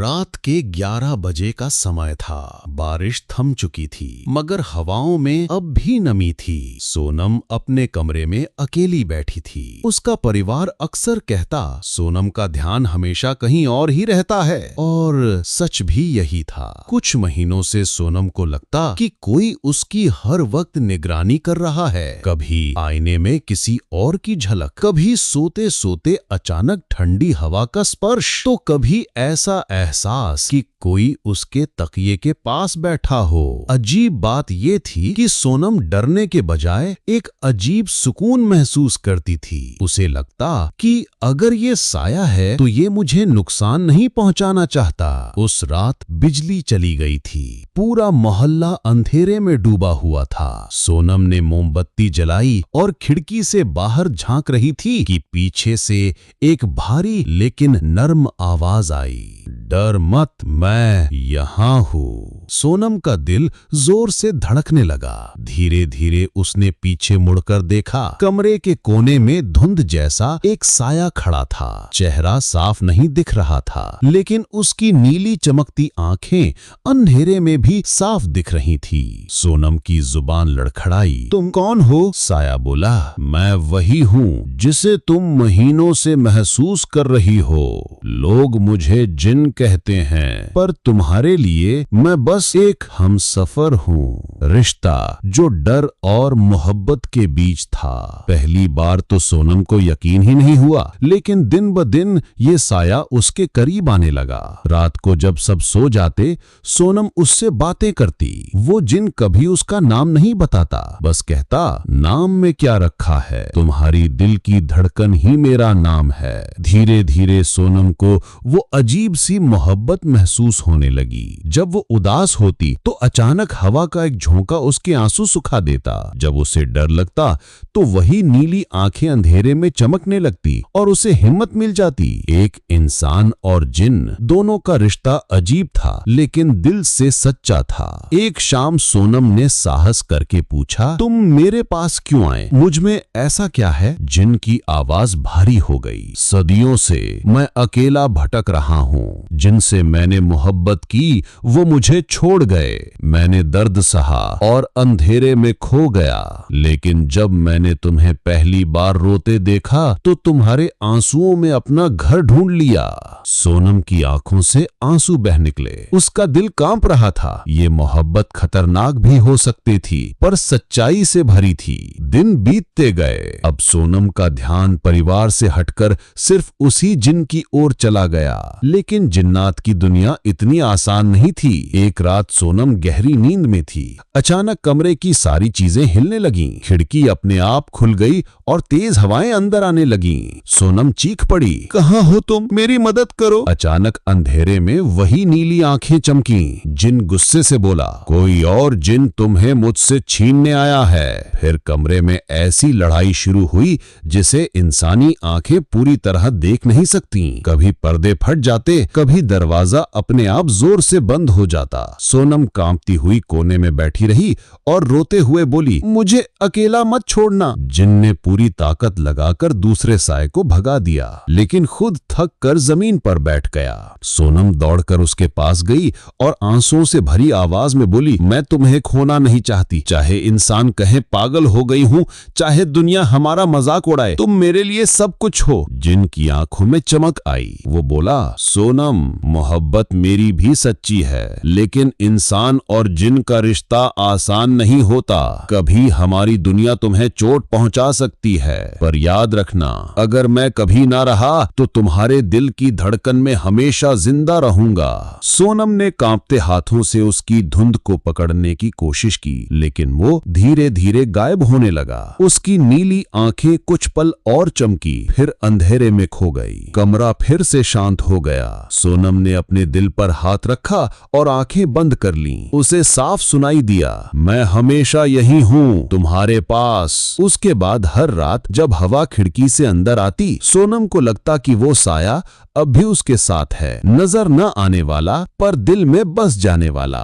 रात के 11 बजे का समय था। बारिश थम चुकी थी, मगर हवाओं में अब भी नमी थी। सोनम अपने कमरे में अकेली बैठी थी। उसका परिवार अक्सर कहता, सोनम का ध्यान हमेशा कहीं और ही रहता है, और सच भी यही था। कुछ महीनों से सोनम को लगता कि कोई उसकी हर वक्त निगरानी कर रहा है। कभी आईने में किसी और की झलक, कभी सोते सोते अचानक ठंडी हवा का स्पर्श, तो कभी ऐसा एहसास कि कोई उसके तकिए के पास बैठा हो। अजीब बात ये थी कि सोनम डरने के बजाय एक अजीब सुकून महसूस करती थी। उसे लगता कि अगर ये साया है तो ये मुझे नुकसान नहीं पहुंचाना चाहता। उस रात बिजली चली गई थी। पूरा मोहल्ला अंधेरे में डूबा हुआ था। सोनम ने मोमबत्ती जलाई और खिड़की से बाहर झांक रही थी कि पीछे से एक भारी लेकिन नर्म आवाज आई, डर मत, मैं यहाँ हूँ। सोनम का दिल जोर से धड़कने लगा। धीरे धीरे उसने पीछे मुड़कर देखा। कमरे के कोने में धुंध जैसा एक साया खड़ा था। चेहरा साफ नहीं दिख रहा था, लेकिन उसकी नीली चमकती आंखें अंधेरे में भी साफ दिख रही थी। सोनम की जुबान लड़खड़ाई। तुम कौन हो? साया बोला, मैं वही हूँ जिसे तुम महीनों से महसूस कर रही हो। लोग मुझे जिन कहते हैं, पर तुम्हारे लिए मैं बस एक हमसफर हूँ। रिश्ता जो डर और मोहब्बत के बीच था। पहली बार तो सोनम को यकीन ही नहीं हुआ, लेकिन दिन ब दिन ये साया उसके करीब आने लगा। रात को जब सब सो जाते, सोनम उससे बातें करती। वो जिन कभी उसका नाम नहीं बताता, बस कहता, नाम में क्या रखा है, तुम्हारी दिल की धड़कन ही मेरा नाम है। धीरे धीरे सोनम को वो अजीब सी मोहब्बत महसूस होने लगी। जब वो उदास होती तो अचानक हवा का एक झोंका उसके आंसू सुखा देता। जब उसे डर लगता तो वही नीली आंखें अंधेरे में चमकने लगती और उसे हिम्मत मिल जाती। एक इंसान और जिन दोनों का रिश्ता अजीब था, लेकिन दिल से सच्चा था। एक शाम सोनम ने साहस करके पूछा, तुम मेरे पास क्यों आए? मुझ में ऐसा क्या है? जिन की आवाज भारी हो गई। सदियों से मैं अकेला भटक रहा हूँ। जिनसे मैंने मोहब्बत की वो मुझे छोड़ गए। मैंने दर्द सहा और अंधेरे में खो गया, लेकिन जब मैंने तुम्हें पहली बार रोते देखा तो तुम्हारे आंसुओं में अपना घर ढूंढ लिया। सोनम की आंखों से आंसू बह निकले। उसका दिल कांप रहा था। ये मोहब्बत खतरनाक भी हो सकती थी, पर सच्चाई से भरी थी। दिन बीतते गए। अब सोनम का ध्यान परिवार से हटकर सिर्फ उसी जिन की ओर चला गया। लेकिन जिन्नात की दुनिया इतनी आसान नहीं थी। एक रात सोनम गहरी नींद में थी। अचानक कमरे की सारी चीजें हिलने लगीं। खिड़की अपने आप खुल गई और तेज हवाएं अंदर आने लगीं। सोनम चीख पड़ी, कहाँ हो तुम? मेरी मदद करो। अचानक अंधेरे में वही नीली आंखें चमकीं। जिन गुस्से से बोला, कोई और जिन तुम्हें मुझसे छीनने आया है। फिर कमरे में ऐसी लड़ाई शुरू हुई जिसे इंसानी आंखें पूरी तरह देख नहीं सकती। कभी पर्दे फट जाते, कभी दरवाजा अपने आप जोर से बंद हो जाता। सोनम कांपती हुई कोने में बैठी रही और रोते हुए बोली, मुझे अकेला मत छोड़ना। जिन ने पूरी ताकत लगाकर दूसरे साए को भगा दिया, लेकिन खुद थक कर जमीन पर बैठ गया। सोनम दौड़कर उसके पास गई और आंसुओं से भरी आवाज में बोली, मैं तुम्हें खोना नहीं चाहती। चाहे इंसान कहे पागल हो गई हूँ, चाहे दुनिया हमारा मजाक उड़ाए, तुम मेरे लिए सब कुछ हो। जिन की आंखों में चमक आई। वो बोला, सोनम, मोहब्बत मेरी भी सच्ची है, लेकिन इंसान और जिन का रिश्ता आसान नहीं होता। कभी हमारी दुनिया तुम्हें चोट पहुंचा सकती है, पर याद रखना, अगर मैं कभी ना रहा तो तुम्हारे दिल की धड़कन में हमेशा जिंदा रहूंगा। सोनम ने कांपते हाथों से उसकी धुंध को पकड़ने की कोशिश की, लेकिन वो धीरे धीरे गायब होने लगा। उसकी नीली आंखें कुछ पल और चमकी, फिर अंधेरे में खो गई। कमरा फिर से शांत हो गया। सोनम ने अपने दिल पर हाथ रखा और आंखें बंद कर लीं। उसे साफ सुनाई दिया, मैं हमेशा यही हूँ, तुम्हारे पास। उसके बाद हर रात जब हवा खिड़की से अंदर आती, सोनम को लगता कि वो साया अब भी उसके साथ है। नजर न आने वाला, पर दिल में बस जाने वाला।